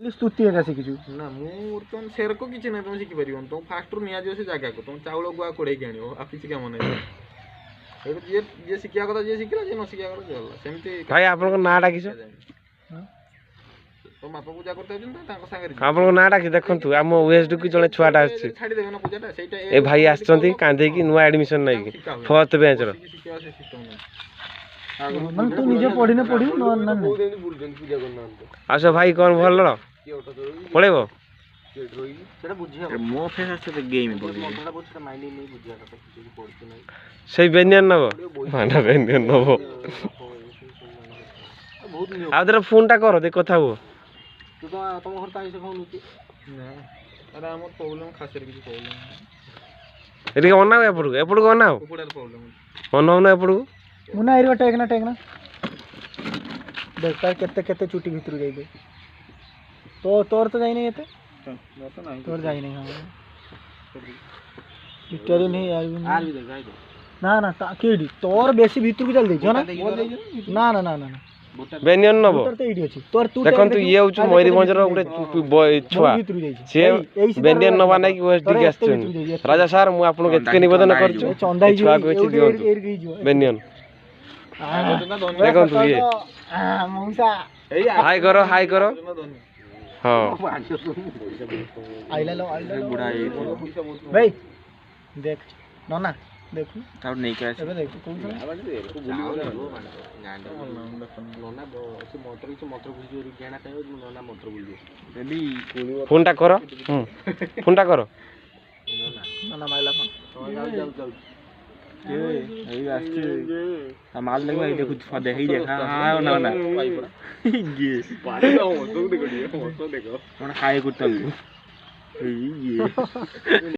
स्तुति है शिखु ना मुझे सेरक किसी ना तुम शिखिपार तुम फास्ट रू निजी से जगह को तुम चाउल गुआ कोड़े की आनो आ किसी कम नहीं जी शिखा कथा जी शिखला जी न शिखा कथा चलला सेमती भाई आपन नाटा किछ तो माप पूजा करते संगे आपन नाटा कि देखंतु आम ओएसडी की जने छुआटा आछि छाड़ी देबे ना पूजाटा सेटा ए भाई आछंती कांदे की नुआ एडमिशन नै की फोर्थ बेंच रो शिखा से सिस्टम नहीं मन तू निजे पढ़ी न पढ़ी न न पूजा करना अच्छा भाई कौन भल पळेबो सेटा बुझिया मो फेस আছে गेम बोल मोटरा बुझता माइंड नहीं बुझिया कथा किसी पढ़ते नहीं सेई बेनियन नबो माना बेनियन नबो आदर फोन टा करो दे कथा हो तू तो तुम घर ताई से खाऊ नुती ना अरे हमर प्रॉब्लम खासर किसी प्रॉब्लम एरी ओना एपड़ को ओना कुकुडार प्रॉब्लम ओना ओना एपड़ को मुना एरी टेकना देख तार केते केते चुटी भीतर जाई दे तो तोर तो जाई नहीं एते मोर तो नहीं तोर जाई नहीं हां लिटरी नहीं आर भी दे जाई दे ना ना केडी तोर बेसी भीतर को चल दे ना ना ना ना ना बेनियन नबो तोर तो एडी अछि तोर तू देखन तू ये होछु मयूरी मंजर गुटे छुआ से बेनियन नबा नै कि ओएसडी के आछन राजा सर मु आपन के एतके निवेदन करछु छुआ को एछि दियंतु बेनियन देखन तू ये मौसा हाय करो हां आइला लो बुढ़ा भाई देख नोना देखू तार नहीं का एबे देख कोन छ आवाज दे को भूली नोना से मोटर बुझी गेना कयो नोना मोटर बुझी बेबी फोन टा करो फोन टा करो नोना माइला फोन जाओ ए आस्ते माल लगे देखो देखा हां नोना ये पानी हो तो देखो कौन खाए कुत्ता ये